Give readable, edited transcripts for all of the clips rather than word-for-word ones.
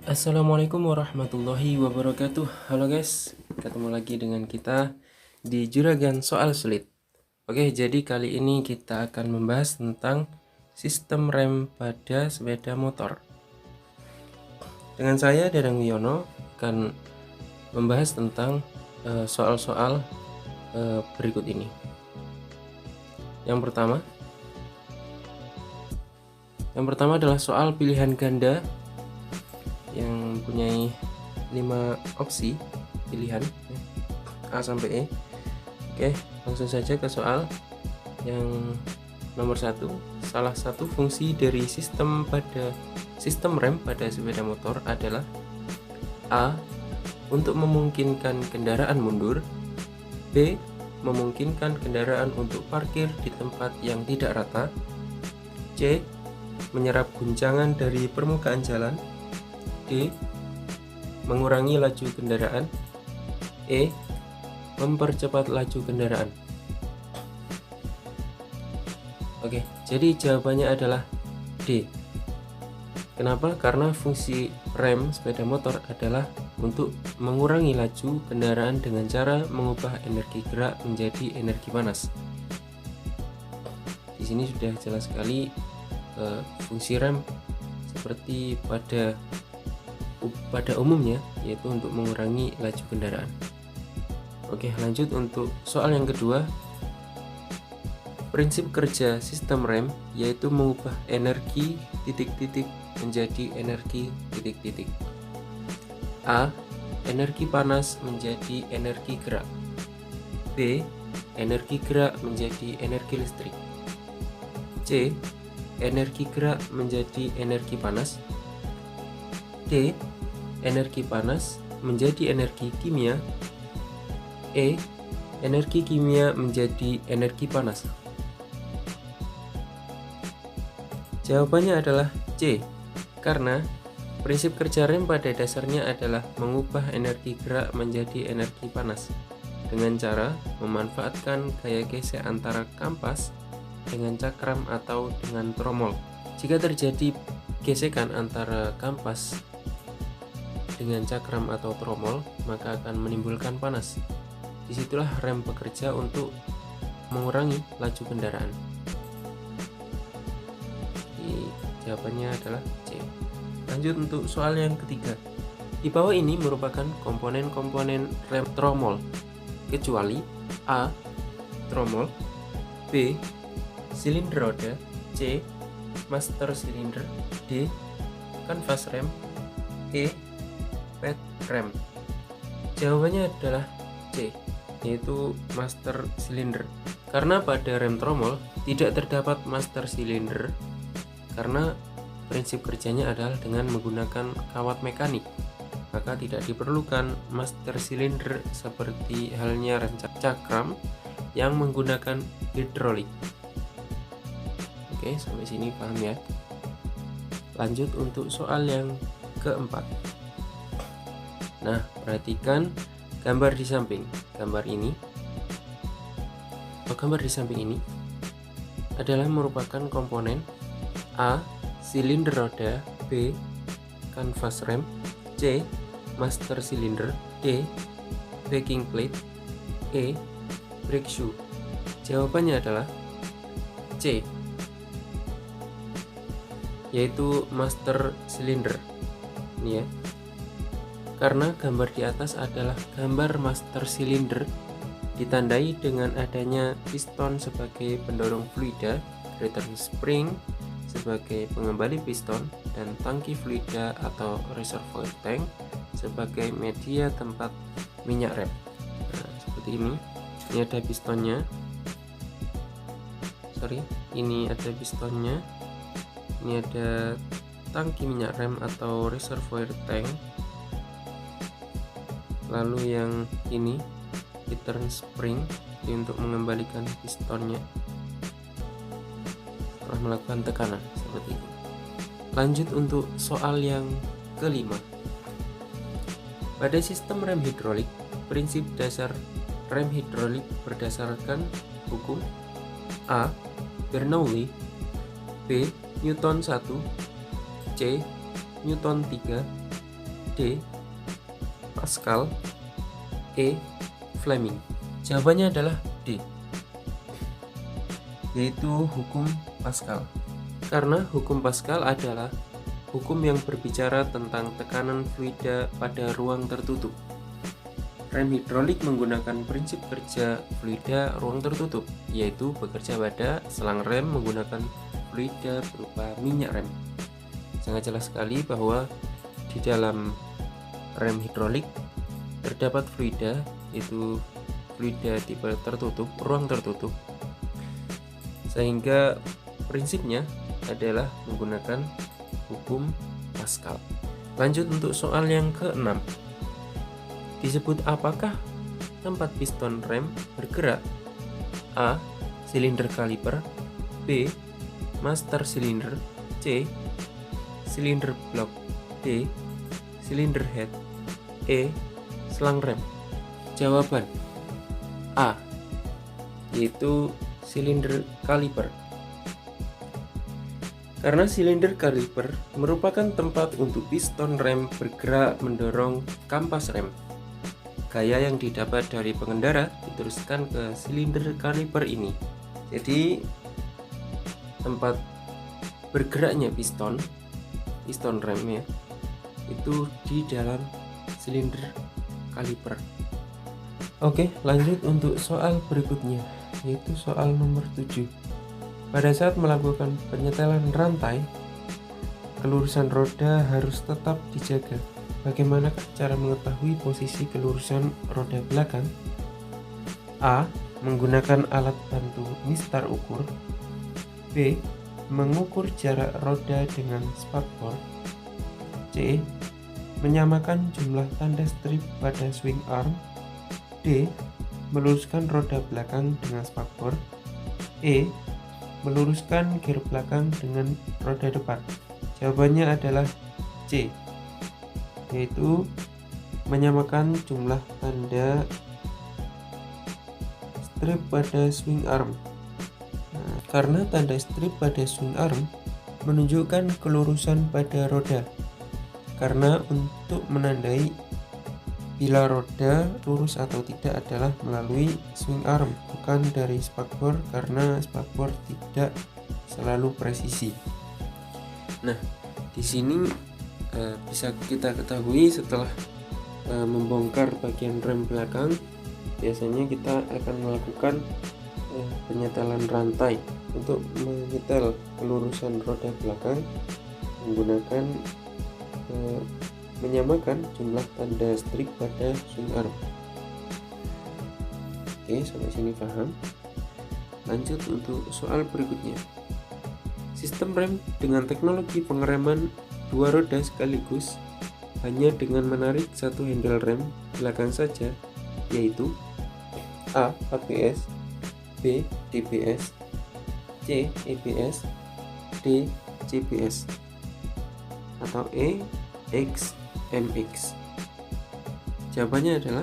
Assalamualaikum warahmatullahi wabarakatuh. Halo guys, ketemu lagi dengan kita di Juragan Soal Sulit. Oke, jadi kali ini kita akan membahas tentang sistem rem pada sepeda motor. Dengan saya Dadang Wiono akan membahas tentang soal-soal berikut ini. Yang pertama adalah soal pilihan ganda yang mempunyai 5 opsi pilihan A sampai E. Oke, langsung saja ke soal yang nomor 1. Salah satu fungsi dari sistem rem pada sepeda motor adalah A. Untuk memungkinkan kendaraan mundur, B. Memungkinkan kendaraan untuk parkir di tempat yang tidak rata, C. Menyerap guncangan dari permukaan jalan, D. Mengurangi laju kendaraan, E. Mempercepat laju kendaraan. Oke, jadi jawabannya adalah D. Kenapa? Karena fungsi rem sepeda motor adalah untuk mengurangi laju kendaraan dengan cara mengubah energi gerak menjadi energi panas. Di sini sudah jelas sekali fungsi rem seperti pada umumnya, yaitu untuk mengurangi laju kendaraan. Oke, lanjut untuk soal yang kedua. Prinsip kerja sistem rem yaitu mengubah energi titik-titik menjadi energi titik-titik. A. Energi panas menjadi energi gerak. B. Energi gerak menjadi energi listrik. C. Energi gerak menjadi energi panas. D. Energi panas menjadi energi kimia. E. Energi kimia menjadi energi panas. Jawabannya adalah C. Karena prinsip kerja rem pada dasarnya adalah mengubah energi gerak menjadi energi panas dengan cara memanfaatkan gaya gesek antara kampas dengan cakram atau dengan tromol. Jika terjadi gesekan antara kampas dengan cakram atau tromol, maka akan menimbulkan panas. Disitulah rem bekerja untuk mengurangi laju kendaraan. Jadi, jawabannya adalah C. Lanjut untuk soal yang ketiga. Di bawah ini merupakan komponen-komponen rem tromol, kecuali A. Tromol, B. Silinder roda, C. Master silinder, D. Kanvas rem, E. Pad rem. Jawabannya adalah C, yaitu master silinder. Karena pada rem tromol tidak terdapat master silinder, karena prinsip kerjanya adalah dengan menggunakan kawat mekanik, maka tidak diperlukan master silinder seperti halnya rem cakram yang menggunakan hidrolik. Oke, sampai sini paham ya? Lanjut untuk soal yang keempat. Nah, perhatikan gambar di samping. Gambar di samping ini adalah merupakan komponen A. Silinder roda, B. Kanvas rem, C. Master silinder, D. Backing plate, E. Brake shoe. Jawabannya adalah C, yaitu master silinder. Ini ya. Karena gambar di atas adalah gambar master silinder, ditandai dengan adanya piston sebagai pendorong fluida, return spring sebagai pengembali piston, dan tangki fluida atau reservoir tank sebagai media tempat minyak rem. Nah, seperti ini. Ini ada pistonnya. Ini ada pistonnya. Ini ada tangki minyak rem atau reservoir tank. Lalu yang ini return spring, ini untuk mengembalikan pistonnya setelah melakukan tekanan seperti ini. Lanjut untuk soal yang kelima. Pada sistem rem hidrolik, prinsip dasar rem hidrolik berdasarkan hukum A. Bernoulli, B. Newton 1, C. Newton 3, D. Pascal, E. Fleming. Jawabannya adalah D, yaitu hukum Pascal. Karena hukum Pascal adalah hukum yang berbicara tentang tekanan fluida pada ruang tertutup. Rem hidrolik menggunakan prinsip kerja fluida ruang tertutup, yaitu bekerja pada selang rem menggunakan fluida berupa minyak rem. Sangat jelas sekali bahwa di dalam rem hidrolik terdapat fluida, yaitu fluida tipe tertutup, ruang tertutup, sehingga prinsipnya adalah menggunakan hukum Pascal. Lanjut untuk soal yang ke-6. Disebut apakah tempat piston rem bergerak? A. Silinder kaliper, B. Master silinder, C. Silinder blok, D. Silinder head, E. Selang rem. Jawaban A, yaitu silinder kaliper. Karena silinder kaliper merupakan tempat untuk piston rem bergerak mendorong kampas rem. Gaya yang didapat dari pengendara diteruskan ke silinder kaliper ini. Jadi tempat bergeraknya piston rem ya, itu di dalam silinder kaliper. Oke, lanjut untuk soal berikutnya, yaitu soal nomor 7. Pada saat melakukan penyetelan rantai, kelurusan roda harus tetap dijaga. Bagaimanakah cara mengetahui posisi kelurusan roda belakang? A. Menggunakan alat bantu mistar ukur. B. Mengukur jarak roda dengan spakbor. C. Menyamakan jumlah tanda strip pada swing arm. D. Meluruskan roda belakang dengan spakbor. E. Meluruskan gear belakang dengan roda depan. Jawabannya adalah C, yaitu menyamakan jumlah tanda strip pada swing arm. Karena tanda strip pada swing arm menunjukkan kelurusan pada roda. Karena untuk menandai bila roda lurus atau tidak adalah melalui swing arm, bukan dari spakbor, karena spakbor tidak selalu presisi. Nah, di sini bisa kita ketahui setelah membongkar bagian rem belakang, biasanya kita akan melakukan penyetelan rantai untuk menyetel kelurusan roda belakang menggunakan menyamakan jumlah tanda strip pada swing arm. Oke, sampai sini paham. Lanjut untuk soal berikutnya. Sistem rem dengan teknologi pengereman dua roda sekaligus hanya dengan menarik satu handle rem belakang saja, yaitu A. ABS, B. DBS, C. EBS, D. CBS, atau E. XMX. Jawabannya adalah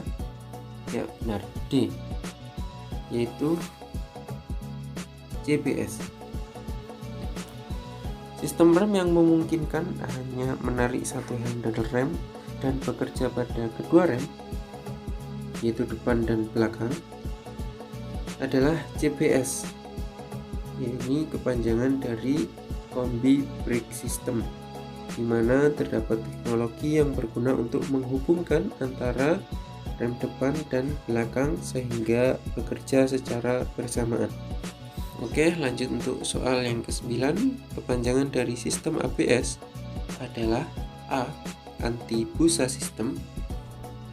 ya benar, D, yaitu CBS. Sistem rem yang memungkinkan hanya menarik satu handle rem dan bekerja pada kedua rem, yaitu depan dan belakang, adalah CBS. Ini kepanjangan dari Combi Brake System, di mana terdapat teknologi yang berguna untuk menghubungkan antara rem depan dan belakang sehingga bekerja secara bersamaan. Oke, lanjut untuk soal yang ke-9. Kepanjangan dari sistem ABS adalah A. Anti-busa system,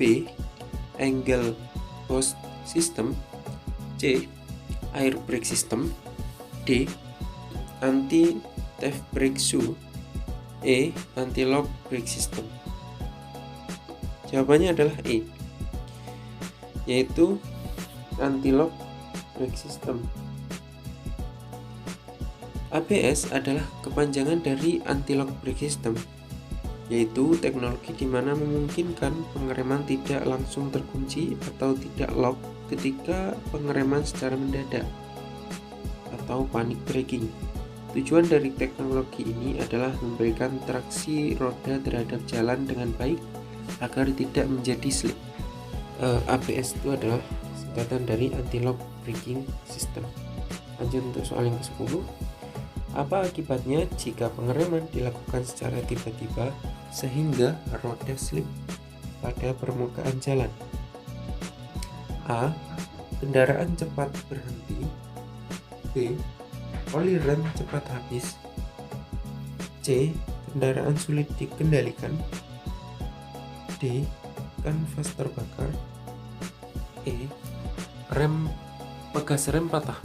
B. Angle post system, C. Air brake system, D. Anti-theft brake shoe, E. Anti-lock brake system. Jawabannya adalah E, yaitu anti-lock brake system. ABS adalah kepanjangan dari anti-lock brake system, yaitu teknologi di mana memungkinkan pengereman tidak langsung terkunci atau tidak lock ketika pengereman secara mendadak atau panic braking. Tujuan dari teknologi ini adalah memberikan traksi roda terhadap jalan dengan baik agar tidak menjadi slip. ABS itu adalah singkatan dari anti-lock braking system. Lanjut untuk soal yang ke-10. Apa akibatnya jika pengereman dilakukan secara tiba-tiba sehingga roda slip pada permukaan jalan? A. Kendaraan cepat berhenti. B. Oli rem cepat habis. C. Kendaraan sulit dikendalikan. D. Kanvas terbakar. E. Pegas rem patah.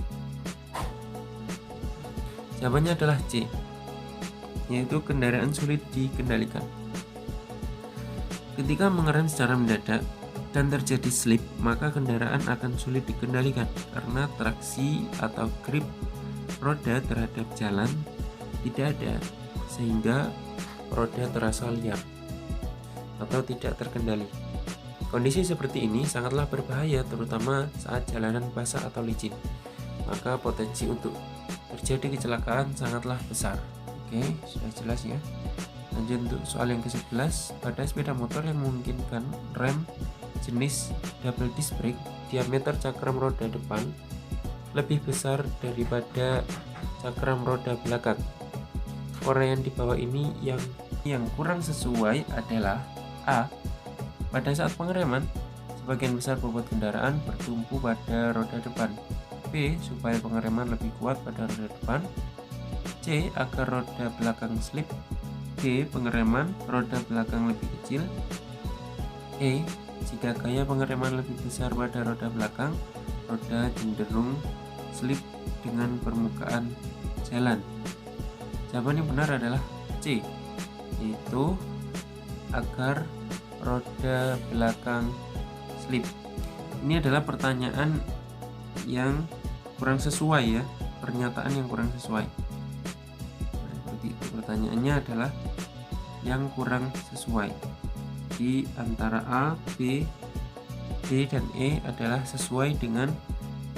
Jawabannya adalah C, yaitu kendaraan sulit dikendalikan. Ketika mengerem secara mendadak dan terjadi slip, maka kendaraan akan sulit dikendalikan karena traksi atau grip roda terhadap jalan tidak ada, sehingga roda terasa liar atau tidak terkendali. Kondisi seperti ini sangatlah berbahaya, terutama saat jalanan basah atau licin. Maka potensi untuk terjadi kecelakaan sangatlah besar. Oke, sudah jelas ya. Lanjut untuk soal yang ke-11. Pada sepeda motor yang memungkinkan rem jenis double disc brake, diameter cakram roda depan lebih besar daripada cakram roda belakang. Uraian di bawah ini yang kurang sesuai adalah A. Pada saat pengereman, sebagian besar bobot kendaraan bertumpu pada roda depan. B. Supaya pengereman lebih kuat pada roda depan. C. Agar roda belakang slip. D. Pengereman roda belakang lebih kecil. E. Jika gaya pengereman lebih besar pada roda belakang, roda cenderung slip dengan permukaan jalan. Jawaban yang benar adalah C, yaitu agar roda belakang slip. Ini adalah pertanyaan yang kurang sesuai ya, pernyataan yang kurang sesuai. Nah, seperti itu, pertanyaannya adalah yang kurang sesuai. Di antara A, B, D, dan E adalah sesuai dengan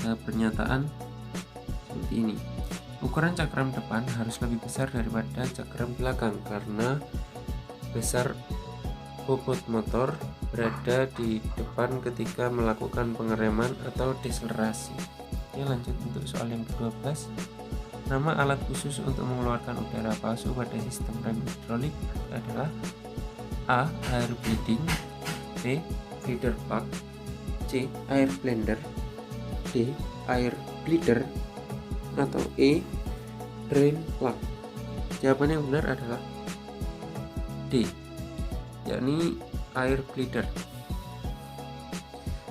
pernyataan seperti ini. Ukuran cakram depan harus lebih besar daripada cakram belakang karena besar bobot motor berada di depan ketika melakukan pengereman atau deselerasi. Oke, lanjut untuk soal yang ke-12. Nama alat khusus untuk mengeluarkan udara palsu pada sistem rem hidrolik adalah A. Air bleeding. B. Bleeder plug. C. Air blender. D. Air bleeder. Atau E. Drain plug. Jawaban yang benar adalah D, yakni air bleeder.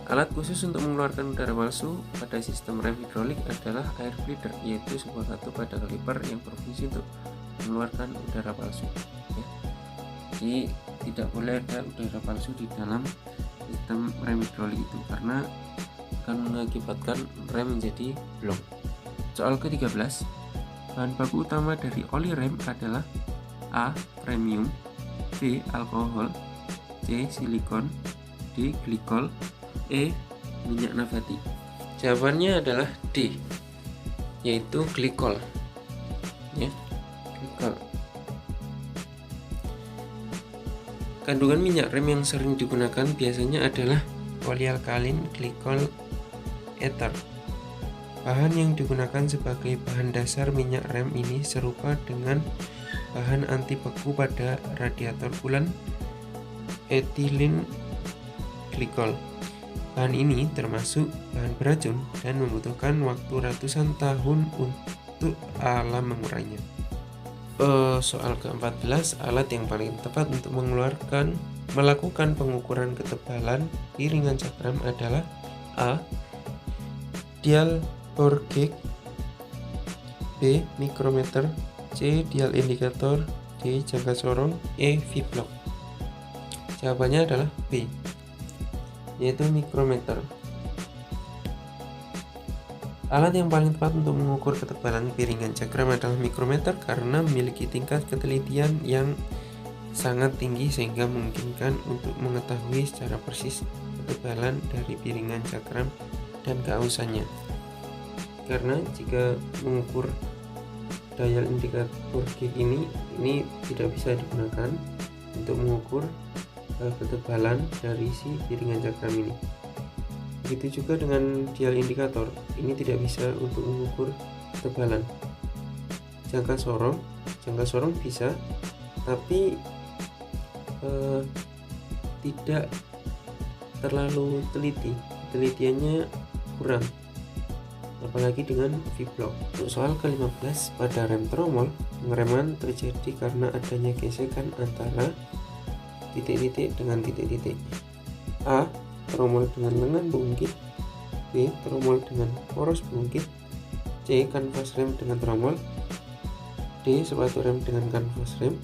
Alat khusus untuk mengeluarkan udara palsu pada sistem rem hidrolik adalah air bleeder, yaitu sebuah batu pada kaliper yang berfungsi untuk mengeluarkan udara palsu. Ya. Jadi tidak boleh ada udara palsu di dalam sistem rem hidrolik itu karena akan mengakibatkan rem menjadi blong. Soal ke-13. Bahan baku utama dari oli rem adalah A. Premium, B. Alkohol, C. Silikon, D. Glikol, E. Minyak nabati. Jawabannya adalah D, yaitu glikol. Ya, glikol. Kandungan minyak rem yang sering digunakan biasanya adalah polialkalin glikol ether. Bahan yang digunakan sebagai bahan dasar minyak rem ini serupa dengan bahan anti beku pada radiator bulan, etilen glikol. Bahan ini termasuk bahan beracun dan membutuhkan waktu ratusan tahun untuk alam mengurainya. Soal ke-14. Alat yang paling tepat untuk melakukan pengukuran ketebalan piringan cakram adalah A. Dial bore gauge. B. Mikrometer. C. Dial indikator. D. Jangka sorong. E. V-block. Jawabannya adalah B, yaitu mikrometer. Alat yang paling tepat untuk mengukur ketebalan piringan cakram adalah mikrometer karena memiliki tingkat ketelitian yang sangat tinggi sehingga memungkinkan untuk mengetahui secara persis ketebalan dari piringan cakram dan keausannya. Karena jika mengukur dial indikator gauge ini tidak bisa digunakan untuk mengukur ketebalan dari si piringan cakram ini. Begitu juga dengan dial indikator, ini tidak bisa untuk mengukur ketebalan. Jangka sorong bisa, tapi tidak terlalu teliti, telitiannya kurang, apalagi dengan V-block. Untuk soal ke-15, pada rem tromol, pengereman terjadi karena adanya gesekan antara titik-titik dengan titik-titik. A. Tromol dengan lengan bungkit. B. Tromol dengan poros bungkit. C. Kanvas rem dengan tromol. D. Sepatu rem dengan kanvas rem.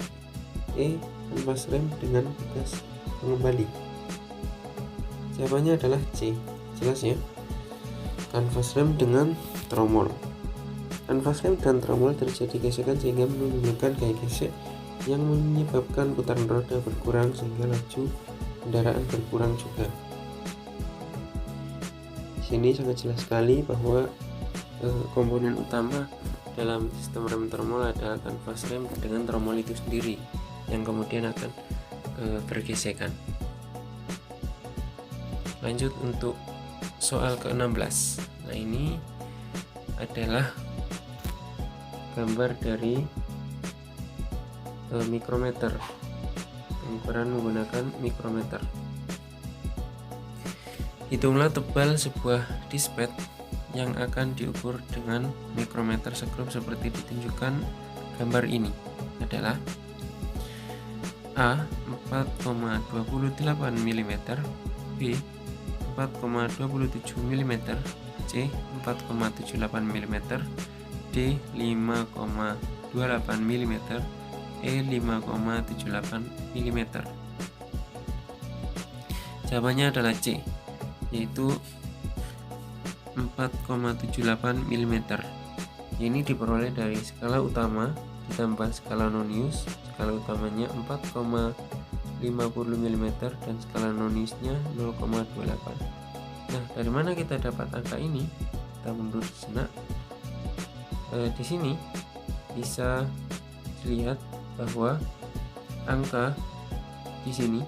E. Kanvas rem dengan bekas pengembali. Jawabannya adalah C. Jelas ya? Kanvas rem dengan tromol. Kanvas rem dan tromol terjadi gesekan sehingga menimbulkan gaya gesek yang menyebabkan putaran roda berkurang sehingga laju kendaraan berkurang juga. Di sini sangat jelas sekali bahwa komponen utama dalam sistem rem tromol adalah kanvas rem dengan tromol itu sendiri yang kemudian akan bergesekan. Lanjut untuk soal ke-16. Nah, ini adalah gambar dari mikrometer, pengukuran menggunakan mikrometer. Hitunglah tebal sebuah dispet yang akan diukur dengan mikrometer sekrup seperti ditunjukkan gambar ini adalah A 4,28 mm, B 4,27 mm, C 4,78 mm, D 5,28 mm, E 5,78 mm. Jawabannya adalah C, yaitu 4,78 mm. Ini diperoleh dari skala utama ditambah skala nonius. Skala utamanya 4,50 mm dan skala noniusnya 0,28. Nah, dari mana kita dapat angka ini? Kita mundur sejenak. Di sini bisa dilihat bahwa angka di sini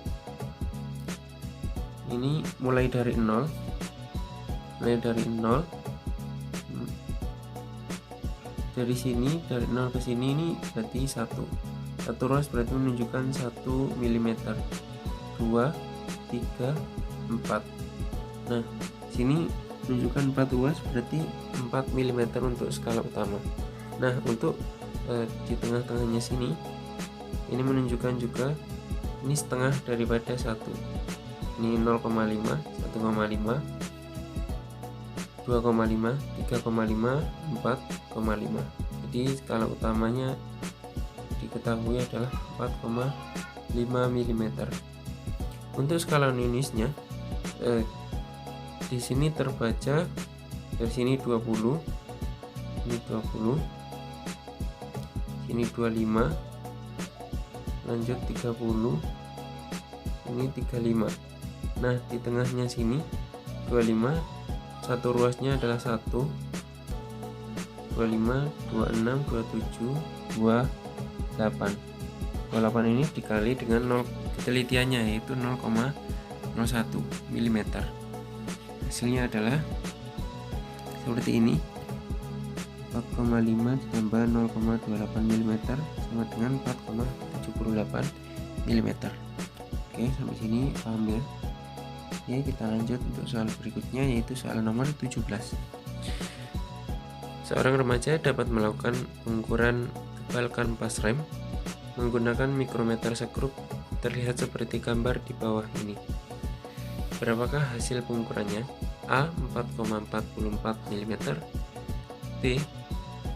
ini mulai dari 0, dari sini, dari 0 ke sini ini berarti 1 ruas berarti menunjukkan 1 mm, 2, 3, 4. Nah, sini menunjukkan 4 ruas berarti 4 mm untuk skala utama. Nah, untuk di tengah-tengahnya sini ini menunjukkan juga ini setengah daripada 1. Ini 0,5, 1,5, 2,5, 3,5, 4,5. Jadi skala utamanya diketahui adalah 4,5 mm. Untuk skala noniusnya di sini terbaca dari sini 20, ini 20, sini 25, lanjut 30, ini 35. Nah, di tengahnya sini 25, satu ruasnya adalah 1, 25, 26, 27, 28. 28 ini dikali dengan 0 ketelitiannya yaitu 0,01 mm. Hasilnya adalah seperti ini. 4,5 ditambah 0,28 mm sama dengan 4,78 mm. Oke, sampai sini paham ya? Oke, kita lanjut untuk soal berikutnya, yaitu soal nomor 17. Seorang remaja dapat melakukan pengukuran tebal kanvas rem menggunakan mikrometer sekrup terlihat seperti gambar di bawah ini. Berapakah hasil pengukurannya? A 4,44 mm, B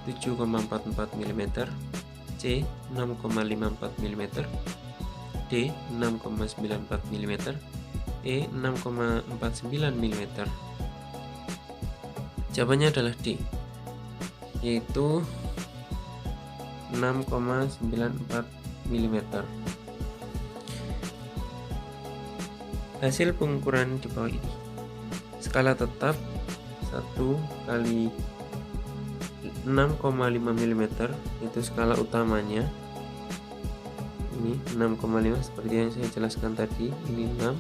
7,44 mm, C 6,54 mm, D 6,94 mm, E 6,49 mm. Jawabannya adalah D, yaitu 6,94 mm. Hasil pengukuran di bawah ini. Skala tetap 1 kali 6,5 mm, itu skala utamanya. ini 6,5 seperti yang saya jelaskan tadi. Ini 6,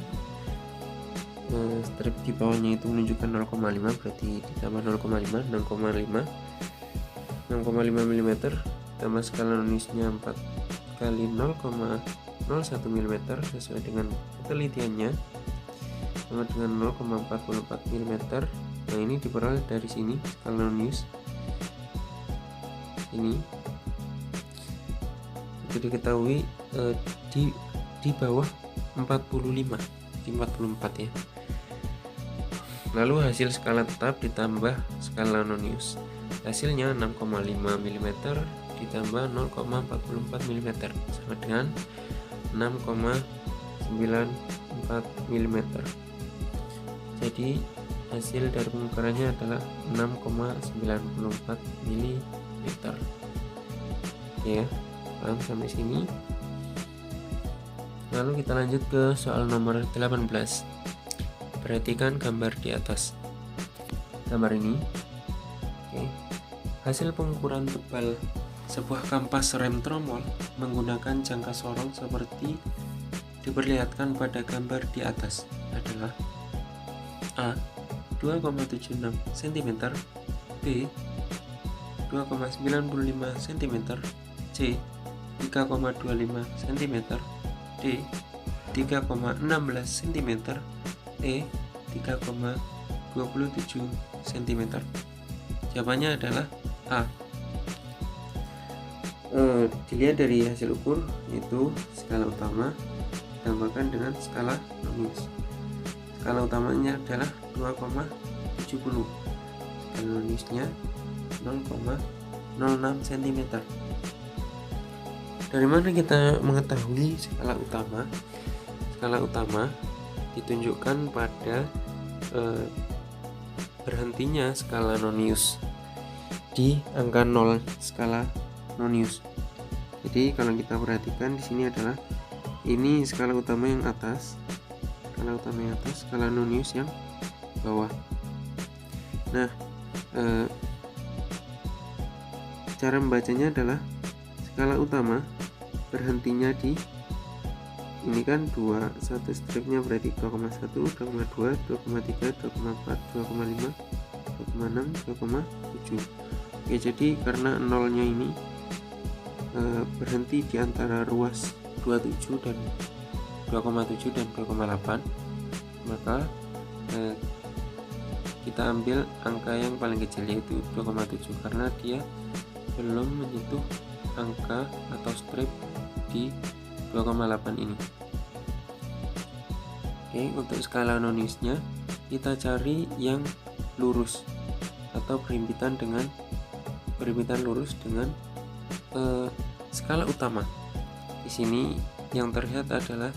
strip di bawahnya itu menunjukkan 0,5, berarti ditambah 0,5, 6,5 mm, tambah skala non-newsnya 4 kali 0,01 mm sesuai dengan ketelitiannya, sama dengan 0,44 mm. Nah, ini diperoleh dari sini skala non-news ini itu diketahui di bawah 45, di 44 ya. Lalu hasil skala tetap ditambah skala non-news, hasilnya 6,5 mm ditambah 0,44 mm sama dengan 6,94 mm. Jadi hasil dari pengukurannya adalah 6,94 mm. Ya, paham sampai sini? Lalu kita lanjut ke soal nomor 18. Perhatikan gambar di atas. Gambar ini, oke. Hasil pengukuran tebal sebuah kampas rem tromol menggunakan jangka sorong seperti diperlihatkan pada gambar di atas adalah A. 2,76 cm, B. 2,95 cm, C. 3,25 cm, D. 3,16 cm, E. 3,27 cm. Jawabannya adalah A. Dilihat dari hasil ukur, yaitu skala utama ditambahkan dengan skala non-news. Skala utamanya adalah 2,70, skala non-newsnya 0,06 cm. Dari mana kita mengetahui skala utama? Skala utama ditunjukkan pada berhentinya skala non-news di angka 0 skala non-news. Jadi kalau kita perhatikan di sini adalah ini skala utama yang atas, skala non-news yang bawah. Nah, cara membacanya adalah skala utama berhentinya di ini kan 2, satu stripnya berarti 2,1, 2,2, 2,3, 2,4, 2,5, 2,6, 2,7. Oke, jadi karena nolnya ini berhenti di antara ruas 27 dan 2,7 dan 2,8, maka kita ambil angka yang paling kecil yaitu 2,7 karena dia belum menyentuh angka atau strip di 2,8 ini. Oke, untuk skala non-newsnya kita cari yang lurus atau berhimpitan lurus dengan skala utama. Di sini yang terlihat adalah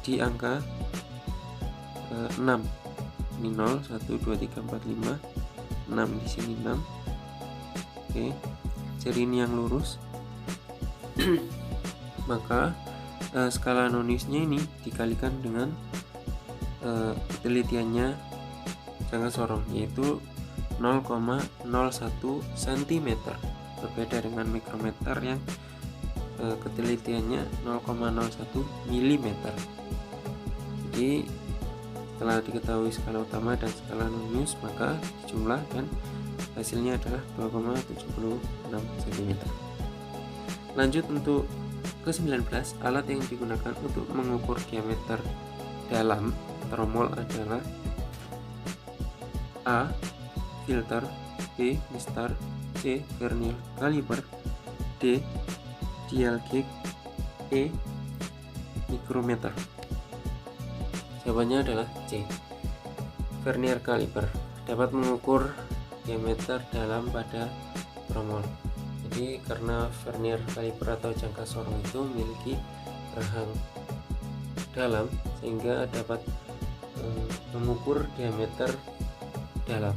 di angka 6. Ini 0, 1, 2, 3, 4, 5, 6 di sini 6. Oke, jadi ini yang lurus. Maka skala non-newsnya ini dikalikan dengan ketelitiannya jangka sorong, yaitu 0,01 cm, berbeda dengan mikrometer yang ketelitiannya 0,01 mm. Jadi setelah diketahui skala utama dan skala non-news, maka dijumlah dan hasilnya adalah 2,76 cm. Lanjut untuk ke-19, alat yang digunakan untuk mengukur diameter dalam tromol adalah A. Filter, B. mistar, C. vernier caliper, D. dial gauge, E. mikrometer. Jawabannya adalah C. Vernier caliper dapat mengukur diameter dalam pada tromol. Jadi karena vernier caliper atau jangka sorong itu memiliki rahang dalam sehingga dapat mengukur diameter dalam.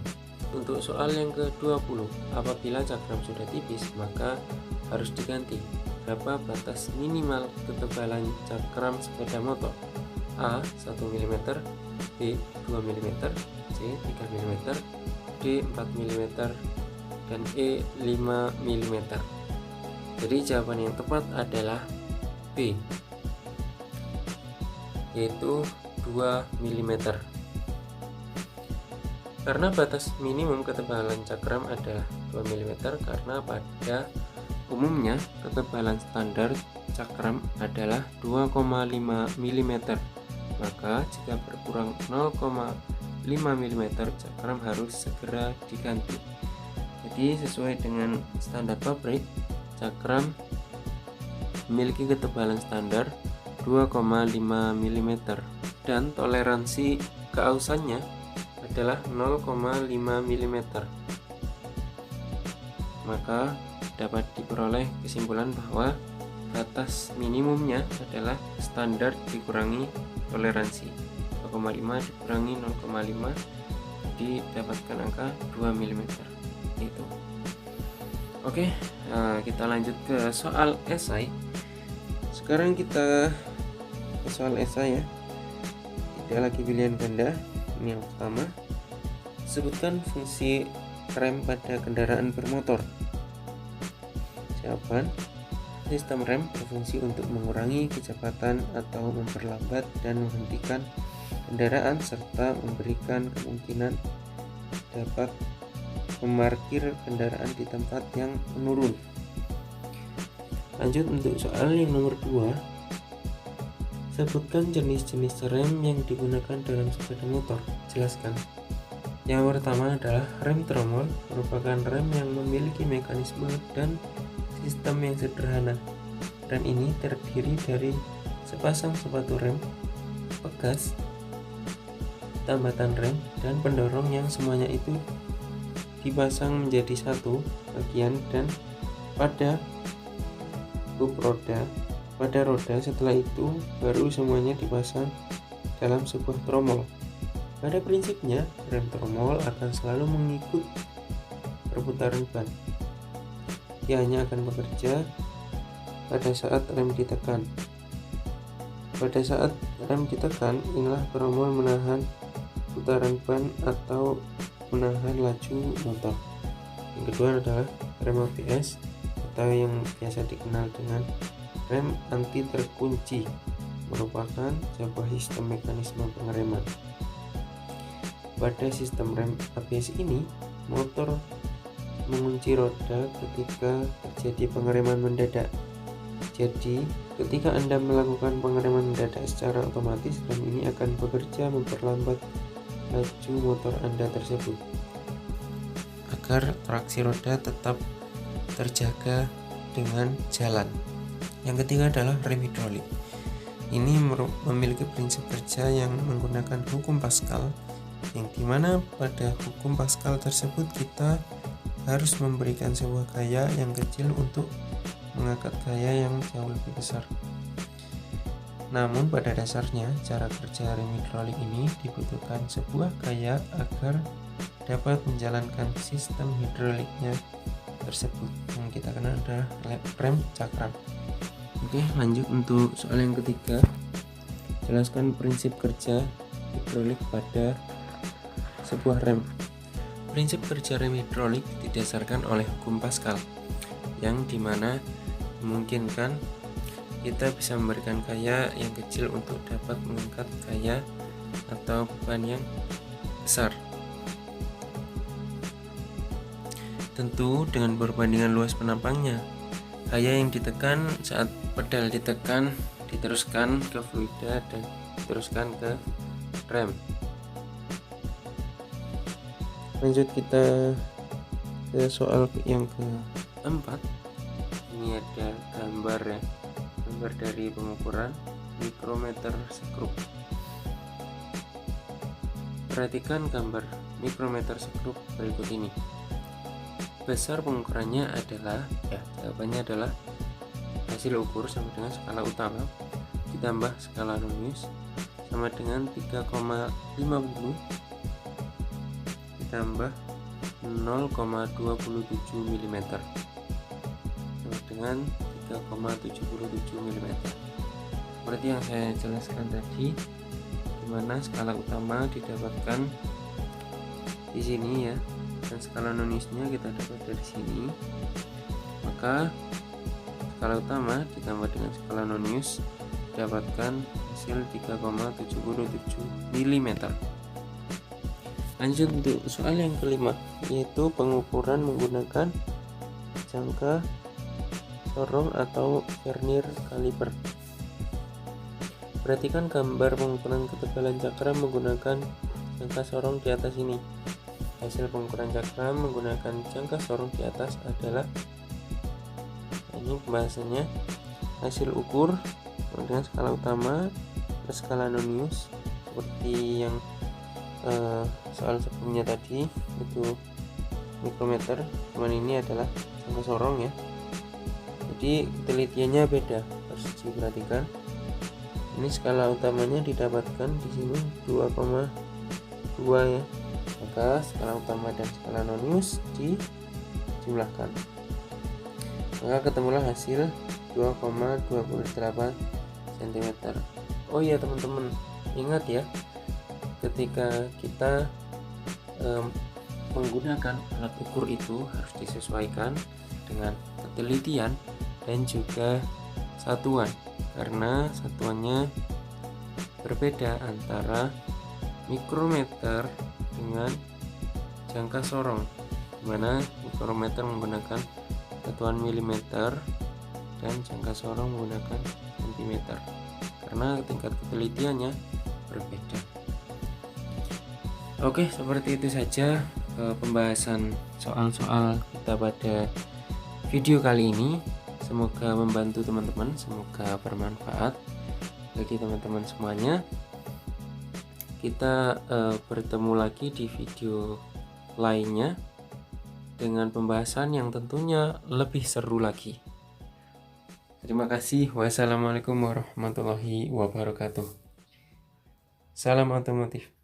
Untuk soal yang ke-20, apabila cakram sudah tipis maka harus diganti. Berapa batas minimal ketebalan cakram sepeda motor? A. 1 mm, B. 2 mm, C. 3 mm, D. 4 mm, dan E. 5 mm. Jadi jawaban yang tepat adalah B, yaitu 2 mm. Karena batas minimum ketebalan cakram adalah 2 mm, karena pada umumnya ketebalan standar cakram adalah 2,5 mm, maka jika berkurang 0,5 mm cakram harus segera diganti. Jadi sesuai dengan standar pabrik, cakram memiliki ketebalan standar 2,5 mm dan toleransi keausannya adalah 0,5 mm. Maka dapat diperoleh kesimpulan bahwa batas minimumnya adalah standar dikurangi toleransi 2,5 dikurangi 0,5, didapatkan angka 2 mm itu. Oke, kita lanjut ke soal esai. Sekarang kita ke soal esai ya, tidak lagi pilihan ganda. Ini yang pertama, sebutkan fungsi rem pada kendaraan bermotor. Jawaban, sistem rem berfungsi untuk mengurangi kecepatan atau memperlambat dan menghentikan kendaraan serta memberikan kemungkinan dapat memarkir kendaraan di tempat yang menurun. Lanjut untuk soal yang nomor 2. Sebutkan jenis-jenis rem yang digunakan dalam sepeda motor. Jelaskan. Yang pertama adalah rem tromol, merupakan rem yang memiliki mekanisme dan sistem yang sederhana. Rem ini terdiri dari sepasang sepatu rem, pegas, tambatan rem, dan pendorong yang semuanya itu dipasang menjadi satu bagian dan pada roda. Setelah itu baru semuanya dipasang dalam sebuah tromol. Pada prinsipnya, rem tromol akan selalu mengikut perputaran ban. Dia hanya akan bekerja pada saat rem ditekan. Pada saat rem ditekan, inilah tromol menahan putaran ban atau menahan laju motor. Yang kedua adalah rem ABS atau yang biasa dikenal dengan rem anti terkunci, merupakan sebuah sistem mekanisme pengereman. Pada sistem rem ABS ini, motor mengunci roda ketika terjadi pengereman mendadak. Jadi, ketika Anda melakukan pengereman mendadak secara otomatis, rem ini akan bekerja memperlambat laju motor Anda tersebut agar traksi roda tetap terjaga dengan jalan. Yang ketiga adalah rem hidrolik. Ini memiliki prinsip kerja yang menggunakan hukum Pascal, yang dimana pada hukum Pascal tersebut kita harus memberikan sebuah gaya yang kecil untuk mengangkat gaya yang jauh lebih besar. Namun pada dasarnya cara kerja rem hidrolik ini dibutuhkan sebuah gaya agar dapat menjalankan sistem hidroliknya tersebut, yang kita kenal adalah rem cakram. Oke, lanjut untuk soal yang ketiga. Jelaskan prinsip kerja hidrolik pada sebuah rem. Prinsip kerja rem hidrolik didasarkan oleh hukum Pascal, yang dimana memungkinkan kita bisa memberikan gaya yang kecil untuk dapat mengangkat gaya atau beban yang besar. Tentu dengan perbandingan luas penampangnya. Gaya yang ditekan saat pedal ditekan diteruskan ke fluida dan diteruskan ke rem. Lanjut kita ke soal yang keempat. Ini ada gambar ya, gambar dari pengukuran mikrometer skrup. Perhatikan gambar mikrometer skrup berikut ini. Besar pengukurannya adalah, jawabannya adalah hasil ukur sama dengan skala utama ditambah skala nonius sama dengan 3,50 ditambah 0,27 mm sama dengan 3,77 mm. Seperti yang saya jelaskan tadi, dimana skala utama didapatkan di sini ya, dan skala noniusnya kita dapat dari sini. Maka skala utama ditambah dengan skala nonius dapatkan hasil 3,77 mm. Lanjut untuk soal yang kelima, yaitu pengukuran menggunakan jangka sorong atau vernier caliper. Perhatikan gambar pengukuran ketebalan cakram menggunakan jangka sorong di atas ini. Hasil pengukuran cakram menggunakan jangka sorong di atas adalah, ini pembahasannya, hasil ukur dengan skala utama plus skala nonius seperti yang soal sebelumnya tadi itu mikrometer, cuman ini adalah jangka sorong ya. Jadi ketelitiannya beda, harus diperhatikan. Ini skala utamanya didapatkan di sini 2,2 ya. Maka skala utama dan skala nonius dijumlahkan, maka ketemulah hasil 2,28 cm. Oh iya teman-teman, ingat ya, ketika kita menggunakan alat ukur itu harus disesuaikan dengan ketelitian dan juga satuan, karena satuannya berbeda antara mikrometer dengan jangka sorong, dimana mikrometer menggunakan satuan milimeter dan jangka sorong menggunakan sentimeter, karena tingkat ketelitiannya berbeda. Oke, seperti itu saja pembahasan soal-soal kita pada video kali ini. Semoga membantu teman-teman, semoga bermanfaat bagi teman-teman semuanya. Kita bertemu lagi di video lainnya dengan pembahasan yang tentunya lebih seru lagi. Terima kasih. Wassalamualaikum warahmatullahi wabarakatuh. Salam otomotif.